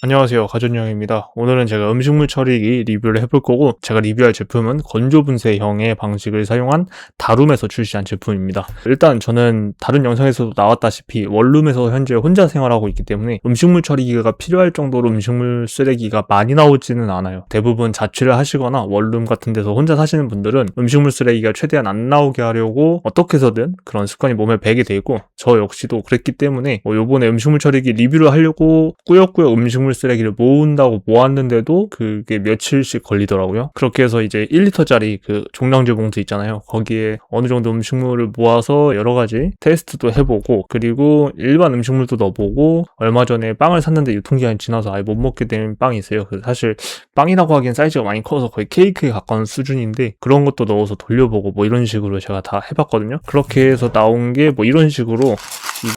안녕하세요, 가전용입니다. 오늘은 제가 음식물 처리기 리뷰를 해볼 거고, 제가 리뷰할 제품은 건조 분쇄형의 방식을 사용한 다룸에서 출시한 제품입니다. 일단 저는 다른 영상에서도 나왔다시피 원룸에서 현재 혼자 생활하고 있기 때문에 음식물 처리기가 필요할 정도로 음식물 쓰레기가 많이 나오지는 않아요. 대부분 자취를 하시거나 원룸 같은 데서 혼자 사시는 분들은 음식물 쓰레기가 최대한 안 나오게 하려고 어떻게 해서든 그런 습관이 몸에 배게 돼 있고, 저 역시도 그랬기 때문에 요번에 음식물 처리기 리뷰를 하려고 꾸역꾸역 음식물 쓰레기를 모은다고 모았는데도 그게 며칠씩 걸리더라고요. 그렇게 해서 이제 1리터짜리 그 종량제 봉투 있잖아요. 거기에 어느 정도 음식물을 모아서 여러 가지 테스트도 해보고, 그리고 일반 음식물도 넣어보고, 얼마 전에 빵을 샀는데 유통기한이 지나서 아예 못 먹게 된 빵이 있어요. 그래서 사실 빵이라고 하기엔 사이즈가 많이 커서 거의 케이크에 가까운 수준인데, 그런 것도 넣어서 돌려보고 뭐 이런 식으로 제가 다 해봤거든요. 그렇게 해서 나온 게 뭐 이런 식으로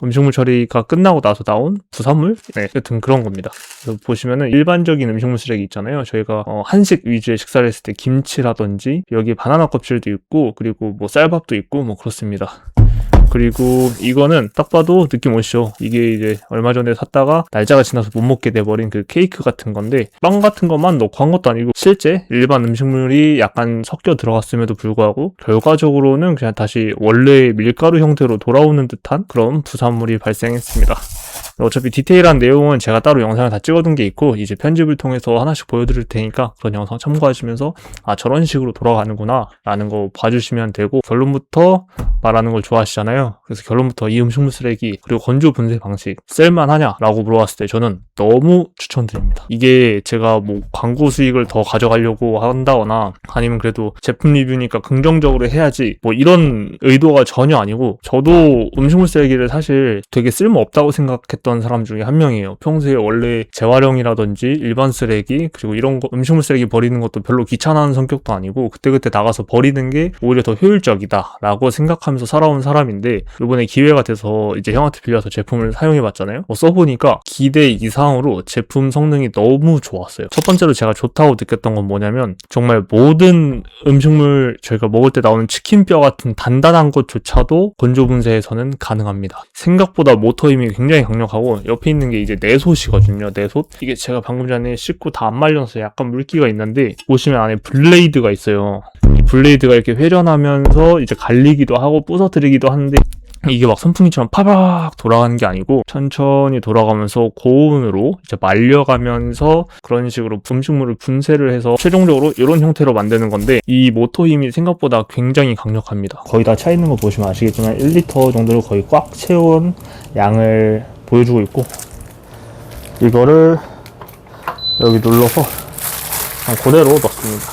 음식물 처리가 끝나고 나서 나온 부산물? 네, 여튼 그런 겁니다. 그래서 보시면은 일반적인 음식물 쓰레기 있잖아요. 저희가 한식 위주의 식사를 했을 때 김치라든지 여기 바나나 껍질도 있고, 그리고 뭐 쌀밥도 있고 뭐 그렇습니다. 그리고 이거는 딱 봐도 느낌 오시죠? 이게 이제 얼마 전에 샀다가 날짜가 지나서 못 먹게 돼버린 그 케이크 같은 건데, 빵 같은 것만 넣고 한 것도 아니고 실제 일반 음식물이 약간 섞여 들어갔음에도 불구하고 결과적으로는 그냥 다시 원래의 밀가루 형태로 돌아오는 듯한 그런 부산물이 발생했습니다. 어차피 디테일한 내용은 제가 따로 영상을 다 찍어둔 게 있고, 이제 편집을 통해서 하나씩 보여드릴 테니까 그런 영상 참고하시면서 아, 저런 식으로 돌아가는구나 라는 거 봐주시면 되고, 결론부터 말하는 걸 좋아하시잖아요. 그래서 결론부터 이 음식물 쓰레기 그리고 건조 분쇄 방식 쓸만하냐 라고 물어봤을 때 저는 너무 추천드립니다. 이게 제가 뭐 광고 수익을 더 가져가려고 한다거나 아니면 그래도 제품 리뷰니까 긍정적으로 해야지 뭐 이런 의도가 전혀 아니고, 저도 음식물 쓰레기를 사실 되게 쓸모없다고 생각했던 사람 중에 한 명이에요. 평소에 원래 재활용이라든지 일반 쓰레기 그리고 이런 거 음식물 쓰레기 버리는 것도 별로 귀찮아하는 성격도 아니고, 그때그때 나가서 버리는 게 오히려 더 효율적이다 라고 생각하면서 살아온 사람인데, 이번에 기회가 돼서 이제 형한테 빌려서 제품을 사용해봤잖아요. 써보니까 기대 이상으로 제품 성능이 너무 좋았어요. 첫 번째로 제가 좋다고 느꼈던 건 뭐냐면, 정말 모든 음식물 저희가 먹을 때 나오는 치킨뼈 같은 단단한 것조차도 건조 분쇄에서는 가능합니다. 생각보다 모터 힘이 굉장히 강력하고, 옆에 있는 게 이제 내솥이거든요. 내솥. 이게 제가 방금 전에 씻고 다 안 말려서 약간 물기가 있는데, 보시면 안에 블레이드가 있어요. 이 블레이드가 이렇게 회전하면서 이제 갈리기도 하고 부서뜨리기도 하는데, 이게 막 선풍기처럼 파박 돌아가는 게 아니고 천천히 돌아가면서 고온으로 이제 말려가면서 그런 식으로 음식물을 분쇄를 해서 최종적으로 이런 형태로 만드는 건데, 이 모터 힘이 생각보다 굉장히 강력합니다. 거의 다 차 있는 거 보시면 아시겠지만 1리터 정도를 거의 꽉 채운 양을 보여주고 있고, 이거를 여기 눌러서 그대로 넣습니다.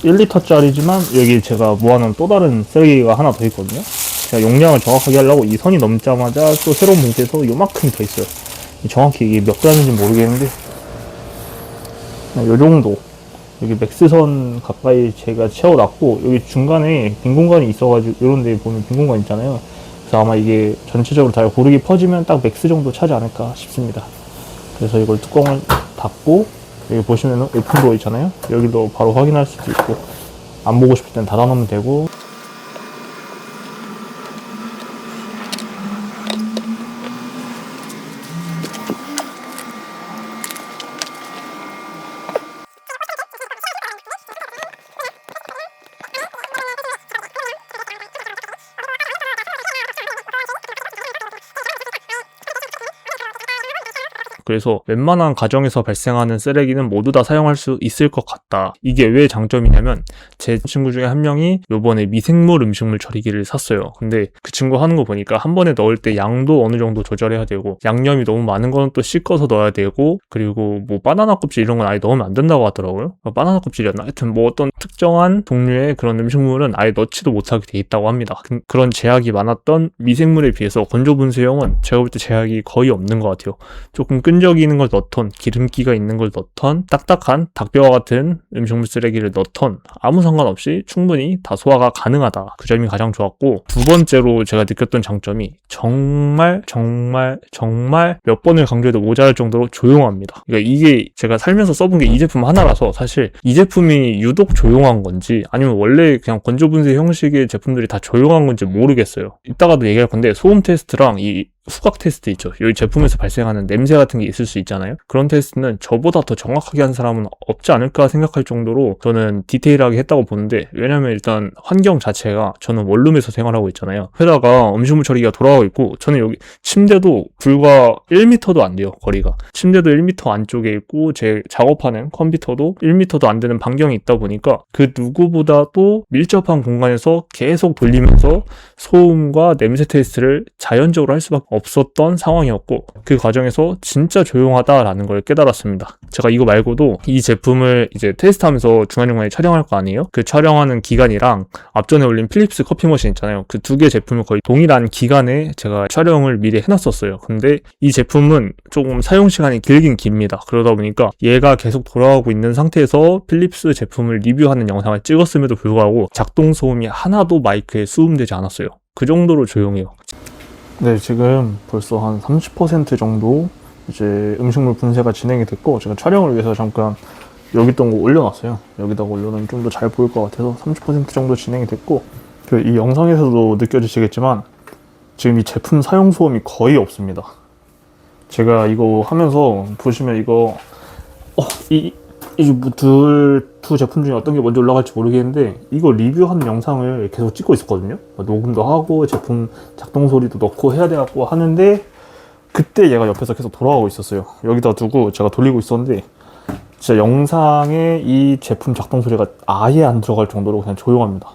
1리터짜리지만 여기 제가 모아놓은 또 다른 쓰레기가 하나 더 있거든요. 제가 용량을 정확하게 하려고 이 선이 넘자마자 또 새로운 봉투에서 요만큼이 더 있어요. 정확히 이게 몇 g인지 모르겠는데 요 정도, 여기 맥스선 가까이 제가 채워놨고, 여기 중간에 빈 공간이 있어가지고 이런 데 보면 빈 공간 있잖아요. 그래서 아마 이게 전체적으로 다 고르게 퍼지면 딱 맥스 정도 차지 않을까 싶습니다. 그래서 이걸 뚜껑을 닫고, 여기 보시면 오픈도 있잖아요. 여기도 바로 확인할 수도 있고, 안 보고 싶을 땐 닫아놓으면 되고. 그래서 웬만한 가정에서 발생하는 쓰레기는 모두 다 사용할 수 있을 것 같다. 이게 왜 장점이냐면, 제 친구 중에 한 명이 요번에 미생물 음식물 처리기를 샀어요. 근데 그 친구 하는 거 보니까 한 번에 넣을 때 양도 어느 정도 조절해야 되고, 양념이 너무 많은 건 또 씻어서 넣어야 되고, 그리고 뭐 바나나 껍질 이런 건 아예 넣으면 안 된다고 하더라고요. 바나나 껍질이었나? 하여튼 뭐 어떤 특정한 종류의 그런 음식물은 아예 넣지도 못하게 돼 있다고 합니다. 그런 제약이 많았던 미생물에 비해서 건조 분쇄형은 제가 볼 때 제약이 거의 없는 것 같아요. 조금 끈적이 있는 걸 넣던, 기름기가 있는 걸 넣던, 딱딱한 닭뼈와 같은 음식물 쓰레기를 넣던 아무 상관없이 충분히 다 소화가 가능하다. 그 점이 가장 좋았고, 두 번째로 제가 느꼈던 장점이 정말 몇 번을 강조해도 모자랄 정도로 조용합니다. 그러니까 이게 제가 살면서 써본 게 이 제품 하나라서 사실 이 제품이 유독 조용한 건지 아니면 원래 그냥 건조 분쇄 형식의 제품들이 다 조용한 건지 모르겠어요. 이따가도 얘기할 건데, 소음 테스트랑 이 후각 테스트 있죠. 이 제품에서 발생하는 냄새 같은 게 있을 수 있잖아요. 그런 테스트는 저보다 더 정확하게 한 사람은 없지 않을까 생각할 정도로 저는 디테일하게 했다고 보는데, 왜냐면 일단 환경 자체가 저는 원룸에서 생활하고 있잖아요. 회사가 음식물 처리기가 돌아가고 있고, 저는 여기 침대도 불과 1m도 안 돼요. 거리가. 침대도 1m 안쪽에 있고 제 작업하는 컴퓨터도 1m도 안 되는 반경이 있다 보니까 그 누구보다도 밀접한 공간에서 계속 돌리면서 소음과 냄새 테스트를 자연적으로 할 수밖에 없었던 상황이었고, 그 과정에서 진짜 조용하다라는 걸 깨달았습니다. 제가 이거 말고도 이 제품을 이제 테스트하면서 중간중간에 촬영할 거 아니에요? 그 촬영하는 기간이랑 앞전에 올린 필립스 커피 머신 있잖아요. 그 두 개 제품을 거의 동일한 기간에 제가 촬영을 미리 해놨었어요. 근데 이 제품은 조금 사용 시간이 길긴 깁니다. 그러다 보니까 얘가 계속 돌아가고 있는 상태에서 필립스 제품을 리뷰하는 영상을 찍었음에도 불구하고 작동 소음이 하나도 마이크에 수음되지 않았어요. 그 정도로 조용해요. 네, 지금 벌써 한 30% 정도 이제 음식물 분쇄가 진행이 됐고, 제가 촬영을 위해서 잠깐 여기 있던 거 올려놨어요. 여기다가 올려놓으면 좀 더 잘 보일 것 같아서 30% 정도 진행이 됐고, 이 영상에서도 느껴지시겠지만 지금 이 제품 사용 소음이 거의 없습니다. 제가 이거 하면서 보시면 이거 두 제품 중에 어떤 게 먼저 올라갈지 모르겠는데, 이거 리뷰하는 영상을 계속 찍고 있었거든요. 녹음도 하고 제품 작동 소리도 넣고 해야 돼갖고 하는데, 그때 얘가 옆에서 계속 돌아가고 있었어요. 여기다 두고 제가 돌리고 있었는데 진짜 영상에 이 제품 작동 소리가 아예 안 들어갈 정도로 그냥 조용합니다.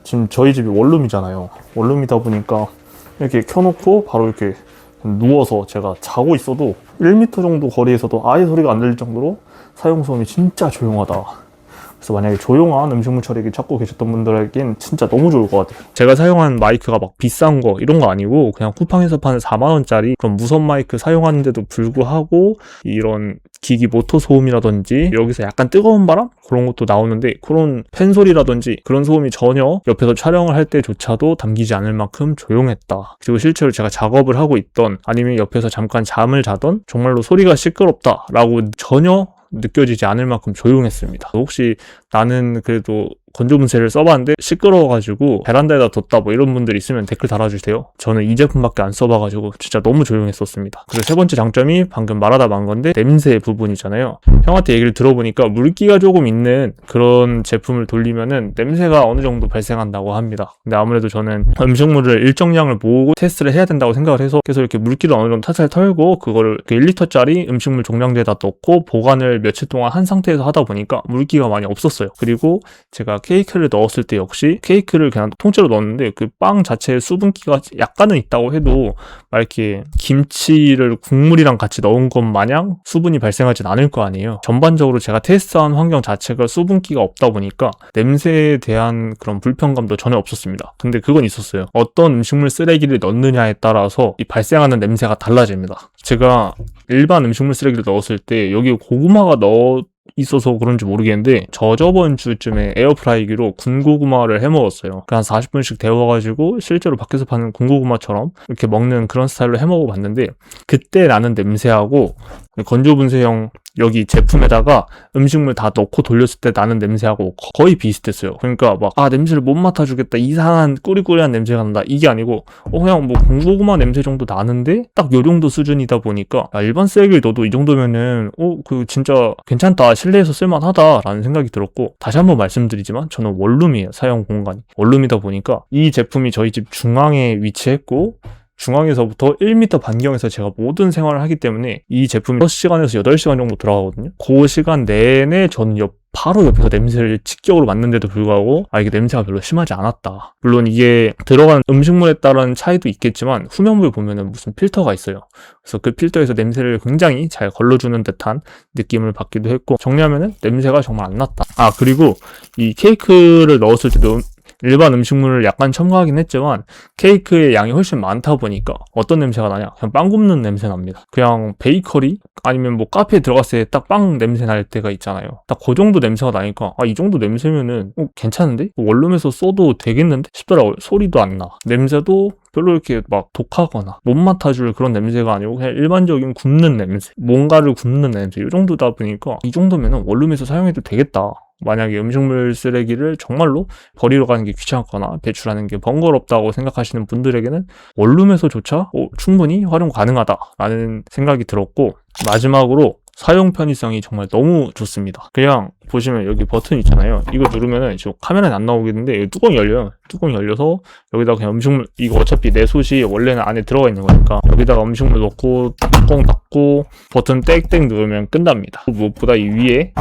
지금 저희 집이 원룸이잖아요. 원룸이다 보니까 이렇게 켜놓고 바로 이렇게 누워서 제가 자고 있어도 1m 정도 거리에서도 아예 소리가 안 들릴 정도로 사용 소음이 진짜 조용하다. 그래서 만약에 조용한 음식물 처리기 찾고 계셨던 분들에겐 진짜 너무 좋을 것 같아요. 제가 사용한 마이크가 막 비싼 거 이런 거 아니고 그냥 쿠팡에서 파는 4만원짜리 그런 무선 마이크 사용하는데도 불구하고 이런 기기 모터 소음이라든지 여기서 약간 뜨거운 바람? 그런 것도 나오는데, 그런 팬 소리라든지 그런 소음이 전혀 옆에서 촬영을 할 때조차도 담기지 않을 만큼 조용했다. 그리고 실제로 제가 작업을 하고 있던, 아니면 옆에서 잠깐 잠을 자던, 정말로 소리가 시끄럽다 라고 전혀 느껴지지 않을 만큼 조용했습니다. 혹시 나는 그래도 건조 분쇄를 써봤는데 시끄러워가지고 베란다에다 뒀다 뭐 이런 분들 있으면 댓글 달아주세요. 저는 이 제품밖에 안 써봐가지고 진짜 너무 조용했었습니다. 그리고 세 번째 장점이 방금 말하다 만 건데, 냄새 부분이잖아요. 형한테 얘기를 들어보니까 물기가 조금 있는 그런 제품을 돌리면은 냄새가 어느 정도 발생한다고 합니다. 근데 아무래도 저는 음식물을 일정량을 모으고 테스트를 해야 된다고 생각을 해서 계속 이렇게 물기를 어느 정도 탈탈 털고 그거를 1리터짜리 음식물 종량제에다 넣고 보관을 며칠 동안 한 상태에서 하다 보니까 물기가 많이 없었어요. 그리고 제가 케이크를 넣었을 때 역시 케이크를 그냥 통째로 넣었는데 그 빵 자체에 수분기가 약간은 있다고 해도 막 이렇게 김치를 국물이랑 같이 넣은 것 마냥 수분이 발생하진 않을 거 아니에요. 전반적으로 제가 테스트한 환경 자체가 수분기가 없다 보니까 냄새에 대한 그런 불편감도 전혀 없었습니다. 근데 그건 있었어요. 어떤 음식물 쓰레기를 넣느냐에 따라서 이 발생하는 냄새가 달라집니다. 제가 일반 음식물 쓰레기를 넣었을 때 여기 고구마가 있어서 그런지 모르겠는데, 저저번 주쯤에 에어프라이기로 군고구마를 해먹었어요. 한 40분씩 데워가지고 실제로 밖에서 파는 군고구마처럼 이렇게 먹는 그런 스타일로 해먹어봤는데, 그때 나는 냄새하고 건조분쇄형 여기 제품에다가 음식물 다 넣고 돌렸을 때 나는 냄새하고 거의 비슷했어요. 그러니까 막 냄새를 못 맡아주겠다, 이상한 꾸리꾸리한 냄새가 난다, 이게 아니고 그냥 뭐 군고구마 냄새 정도 나는데 딱 요 정도 수준이다 보니까 일반 쓰레기를 넣어도 이 정도면은 그 진짜 괜찮다, 실내에서 쓸만하다 라는 생각이 들었고, 다시 한번 말씀드리지만 저는 원룸이에요. 사용 공간이 원룸이다 보니까 이 제품이 저희 집 중앙에 위치했고, 중앙에서부터 1m 반경에서 제가 모든 생활을 하기 때문에 이 제품이 6시간에서 8시간 정도 들어가거든요. 그 시간 내내 저는 바로 옆에서 냄새를 직격으로 맡는데도 불구하고 이게 냄새가 별로 심하지 않았다. 물론 이게 들어간 음식물에 따른 차이도 있겠지만 후면부에 보면은 무슨 필터가 있어요. 그래서 그 필터에서 냄새를 굉장히 잘 걸러주는 듯한 느낌을 받기도 했고, 정리하면은 냄새가 정말 안 났다. 그리고 이 케이크를 넣었을 때도 일반 음식물을 약간 첨가하긴 했지만 케이크의 양이 훨씬 많다 보니까 어떤 냄새가 나냐, 그냥 빵 굽는 냄새 납니다. 그냥 베이커리 아니면 뭐 카페에 들어갔을 때 딱 빵 냄새 날 때가 있잖아요. 딱 그 정도 냄새가 나니까 이 정도 냄새면은 괜찮은데? 원룸에서 써도 되겠는데? 싶더라고요. 소리도 안 나, 냄새도 별로 이렇게 막 독하거나 못 맡아줄 그런 냄새가 아니고 그냥 일반적인 굽는 냄새, 뭔가를 굽는 냄새, 이 정도다 보니까 이 정도면은 원룸에서 사용해도 되겠다 만약에 음식물 쓰레기를 정말로 버리러 가는 게 귀찮거나 배출하는 게 번거롭다고 생각하시는 분들에게는 원룸에서조차 충분히 활용 가능하다라는 생각이 들었고, 마지막으로 사용 편의성이 정말 너무 좋습니다. 그냥 보시면 여기 버튼 있잖아요. 이거 누르면은 지금 카메라는 안 나오겠는데 여기 뚜껑이 열려요. 뚜껑이 열려서 여기다가 그냥 음식물, 이거 어차피 내 솥이 원래는 안에 들어가 있는 거니까 여기다가 음식물 넣고 뚜껑 닫고 버튼 땡땡 누르면 끝납니다. 무엇보다 이 위에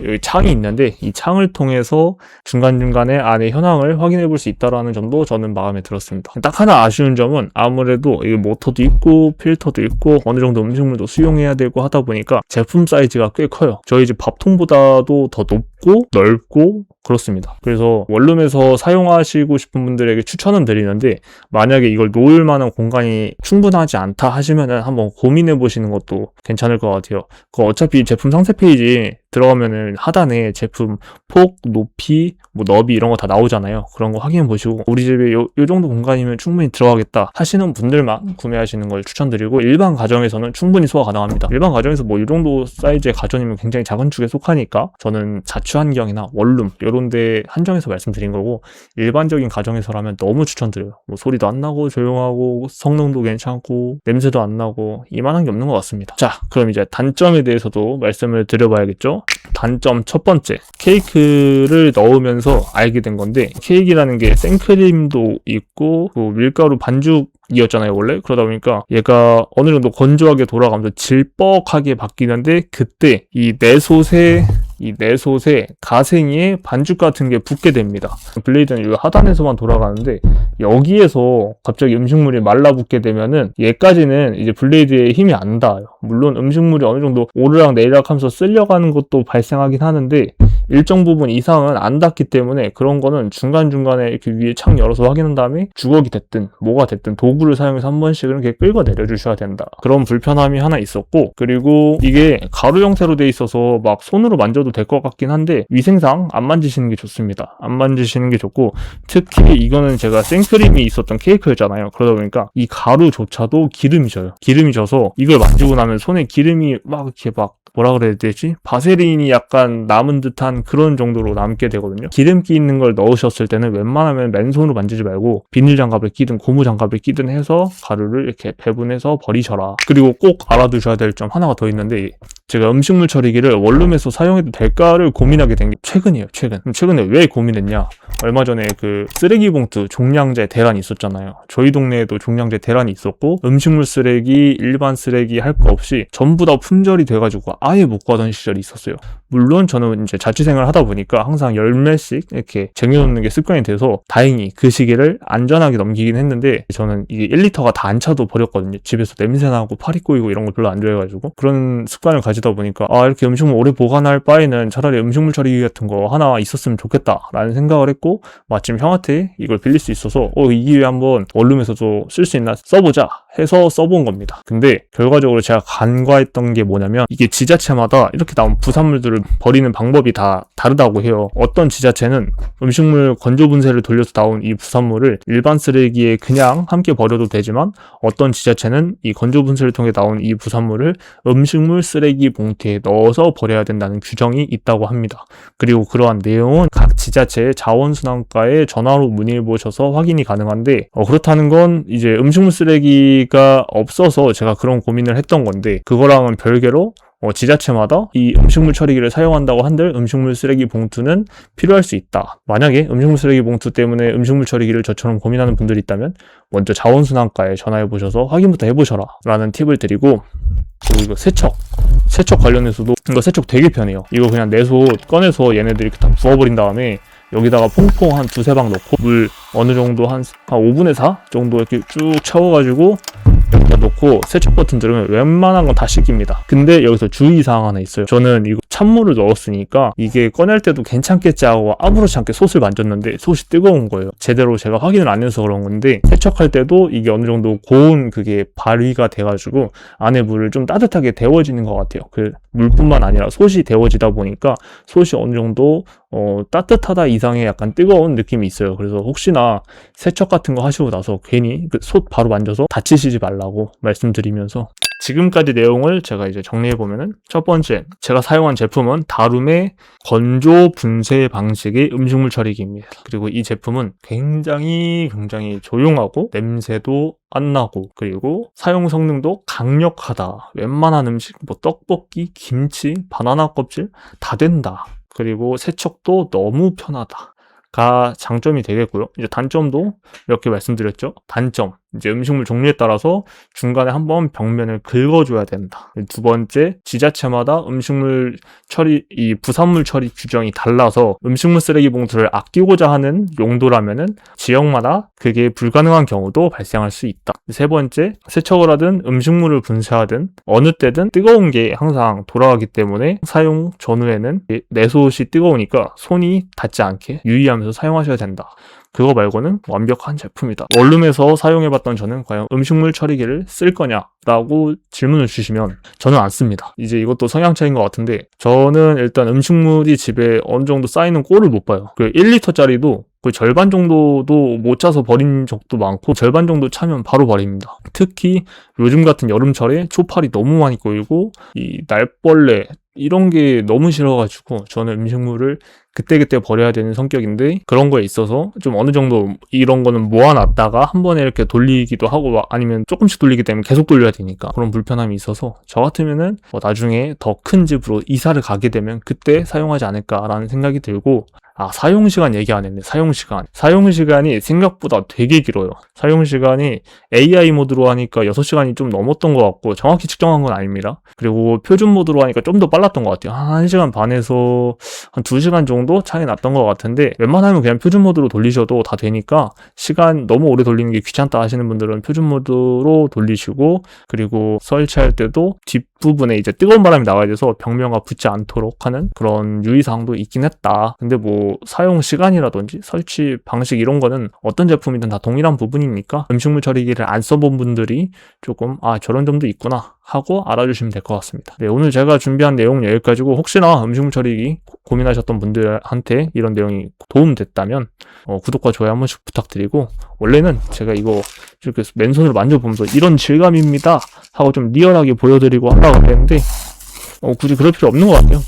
여기 창이 있는데 이 창을 통해서 중간중간에 안의 현황을 확인해 볼 수 있다는 점도 저는 마음에 들었습니다. 딱 하나 아쉬운 점은 아무래도 이 모터도 있고 필터도 있고 어느 정도 음식물도 수용해야 되고 하다 보니까 제품 사이즈가 꽤 커요. 저희 집 밥통보다도 더 높고 넓고 그렇습니다. 그래서 원룸에서 사용하시고 싶은 분들에게 추천은 드리는데, 만약에 이걸 놓을 만한 공간이 충분하지 않다 하시면은 한번 고민해 보시는 것도 괜찮을 것 같아요. 어차피 제품 상세 페이지 들어가면은 하단에 제품 폭, 높이, 뭐 너비 이런 거 다 나오잖아요. 그런 거 확인해 보시고 우리 집에 요 정도 공간이면 충분히 들어가겠다 하시는 분들만 구매하시는 걸 추천드리고, 일반 가정에서는 충분히 소화 가능합니다. 일반 가정에서 뭐 이 정도 사이즈의 가전이면 굉장히 작은 축에 속하니까 저는 자취 환경이나 원룸 이런 데 한정해서 말씀드린 거고, 일반적인 가정에서라면 너무 추천드려요. 뭐 소리도 안 나고 조용하고 성능도 괜찮고 냄새도 안 나고 이만한 게 없는 것 같습니다. 자, 그럼 이제 단점에 대해서도 말씀을 드려봐야겠죠. 단점 첫 번째, 케이크를 넣으면서 알게 된 건데, 케이크라는 게 생크림도 있고 밀가루 반죽이었잖아요 원래. 그러다 보니까 얘가 어느 정도 건조하게 돌아가면서 질뻑하게 바뀌는데, 그때 이 내솥에 가생이에 반죽 같은 게 붙게 됩니다. 블레이드는 이 하단에서만 돌아가는데 여기에서 갑자기 음식물이 말라붙게 되면은 얘까지는 이제 블레이드에 힘이 안 닿아요. 물론 음식물이 어느 정도 오르락 내리락 하면서 쓸려가는 것도 발생하긴 하는데 일정 부분 이상은 안 닿기 때문에 그런 거는 중간중간에 이렇게 위에 창 열어서 확인한 다음에 주걱이 됐든 뭐가 됐든 도구를 사용해서 한 번씩 이렇게 끌고 내려주셔야 된다. 그런 불편함이 하나 있었고, 그리고 이게 가루 형태로 돼 있어서 막 손으로 만져도 될 것 같긴 한데 위생상 안 만지시는 게 좋습니다. 안 만지시는 게 좋고, 특히 이거는 제가 생크림이 있었던 케이크였잖아요. 그러다 보니까 이 가루조차도 기름이 져요. 기름이 져서 이걸 만지고 나면 손에 기름이 막 이렇게 막 뭐라 그래야 되지? 바세린이 약간 남은 듯한 그런 정도로 남게 되거든요. 기름기 있는 걸 넣으셨을 때는 웬만하면 맨손으로 만지지 말고 비닐 장갑을 끼든 고무 장갑을 끼든 해서 가루를 이렇게 배분해서 버리셔라. 그리고 꼭 알아두셔야 될 점 하나가 더 있는데, 제가 음식물 처리기를 원룸에서 사용해도 될까를 고민하게 된 게 최근이에요. 최근에 왜 고민했냐? 얼마 전에 그 쓰레기 봉투 종량제 대란이 있었잖아요. 저희 동네에도 종량제 대란이 있었고, 음식물 쓰레기, 일반 쓰레기 할 거 없이 전부 다 품절이 돼가지고 아예 못 가던 시절이 있었어요. 물론 저는 이제 자취생활을 하다 보니까 항상 열매씩 이렇게 쟁여놓는 게 습관이 돼서 다행히 그 시기를 안전하게 넘기긴 했는데, 저는 이게 1리터가 다 안 차도 버렸거든요. 집에서 냄새나고 파리 꼬이고 이런 걸 별로 안 좋아해가지고. 그런 습관을 가지다 보니까 이렇게 음식물 오래 보관할 바에는 차라리 음식물 처리기 같은 거 하나 있었으면 좋겠다 라는 생각을 했고, 마침 형한테 이걸 빌릴 수 있어서 이 기회에 한번 원룸에서도 쓸 수 있나 써보자 해서 써본 겁니다. 근데 결과적으로 제가 간과했던 게 뭐냐면, 이게 지자체마다 이렇게 나온 부산물들을 버리는 방법이 다 다르다고 해요. 어떤 지자체는 음식물 건조 분쇄를 돌려서 나온 이 부산물을 일반 쓰레기에 그냥 함께 버려도 되지만, 어떤 지자체는 이 건조 분쇄를 통해 나온 이 부산물을 음식물 쓰레기 봉투에 넣어서 버려야 된다는 규정이 있다고 합니다. 그리고 그러한 내용은 각 지자체의 자원순환과에 전화로 문의해 보셔서 확인이 가능한데, 그렇다는 건 이제 음식물 쓰레기가 없어서 제가 그런 고민을 했던 건데, 그거랑은 별개로 지자체마다 이 음식물 처리기를 사용한다고 한들 음식물 쓰레기 봉투는 필요할 수 있다. 만약에 음식물 쓰레기 봉투 때문에 음식물 처리기를 저처럼 고민하는 분들이 있다면 먼저 자원순환과에 전화해 보셔서 확인부터 해보셔라 라는 팁을 드리고, 그리고 이거 세척 관련해서도 이거 세척 되게 편해요. 이거 그냥 내솥 꺼내서 얘네들 이렇게 다 부어버린 다음에 여기다가 퐁퐁 한 두세 방 넣고 물 어느 정도 한 5분의 4 정도 이렇게 쭉 채워가지고 여기다 놓고 세척 버튼 누르면 웬만한 건 다 씻깁니다. 근데 여기서 주의사항 하나 있어요. 저는 이거 찬물을 넣었으니까 이게 꺼낼 때도 괜찮겠지 하고 아무렇지 않게 솥을 만졌는데 솥이 뜨거운 거예요. 제대로 제가 확인을 안 해서 그런 건데, 세척할 때도 이게 어느 정도 고온 그게 발휘가 돼가지고 안에 물을 좀 따뜻하게 데워지는 것 같아요. 그 물뿐만 아니라 솥이 데워지다 보니까 솥이 어느 정도 따뜻하다 이상의 약간 뜨거운 느낌이 있어요. 그래서 혹시나 세척 같은 거 하시고 나서 괜히 그 솥 바로 만져서 다치시지 말라고 말씀드리면서 지금까지 내용을 제가 이제 정리해보면은, 첫 번째, 제가 사용한 제품은 다룸의 건조 분쇄 방식의 음식물 처리기입니다. 그리고 이 제품은 굉장히 조용하고 냄새도 안 나고, 그리고 사용 성능도 강력하다. 웬만한 음식, 뭐 떡볶이, 김치, 바나나 껍질 다 된다. 그리고 세척도 너무 편하다. 가 장점이 되겠고요. 이제 단점도 몇 개 말씀드렸죠. 단점, 이제 음식물 종류에 따라서 중간에 한번 벽면을 긁어줘야 된다. 두 번째, 지자체마다 음식물 처리, 이 부산물 처리 규정이 달라서 음식물 쓰레기 봉투를 아끼고자 하는 용도라면은 지역마다 그게 불가능한 경우도 발생할 수 있다. 세 번째, 세척을 하든 음식물을 분쇄하든 어느 때든 뜨거운 게 항상 돌아가기 때문에 사용 전후에는 내솥이 뜨거우니까 손이 닿지 않게 유의하면서 사용하셔야 된다. 그거 말고는 완벽한 제품이다. 원룸에서 사용해봤던 저는 과연 음식물 처리기를 쓸 거냐라고 질문을 주시면 저는 안 씁니다. 이제 이것도 성향 차이인 것 같은데, 저는 일단 음식물이 집에 어느 정도 쌓이는 꼴을 못 봐요. 그 1리터짜리도 그 절반 정도도 못 차서 버린 적도 많고, 절반 정도 차면 바로 버립니다. 특히 요즘 같은 여름철에 초파리 너무 많이 꼬이고 이 날벌레 이런 게 너무 싫어가지고 저는 음식물을 그때그때 버려야 되는 성격인데, 그런 거에 있어서 좀 어느 정도 이런 거는 모아놨다가 한 번에 이렇게 돌리기도 하고, 아니면 조금씩 돌리기 때문에 계속 돌려야 되니까 그런 불편함이 있어서, 저 같으면은 나중에 더 큰 집으로 이사를 가게 되면 그때 사용하지 않을까라는 생각이 들고, 사용시간 얘기 안 했네. 사용시간이 생각보다 되게 길어요. 사용시간이 AI 모드로 하니까 6시간이 좀 넘었던 것 같고, 정확히 측정한 건 아닙니다. 그리고 표준 모드로 하니까 좀 더 빨랐던 것 같아요. 한 1시간 반에서 한 2시간 정도 차이 났던 것 같은데, 웬만하면 그냥 표준 모드로 돌리셔도 다 되니까, 시간 너무 오래 돌리는 게 귀찮다 하시는 분들은 표준 모드로 돌리시고, 그리고 설치할 때도 뒷부분에 이제 뜨거운 바람이 나가야 돼서 벽면과 붙지 않도록 하는 그런 유의사항도 있긴 했다. 근데 사용 시간이라든지 설치 방식 이런 거는 어떤 제품이든 다 동일한 부분이니까, 음식물 처리기를 안 써본 분들이 조금 저런 점도 있구나 하고 알아주시면 될 것 같습니다. 네, 오늘 제가 준비한 내용 여기까지고, 혹시나 음식물 처리기 고민하셨던 분들한테 이런 내용이 도움됐다면 구독과 좋아요 한 번씩 부탁드리고, 원래는 제가 이거 이렇게 맨손으로 만져보면서 이런 질감입니다 하고 좀 리얼하게 보여드리고 하려고 했는데 굳이 그럴 필요 없는 것 같아요.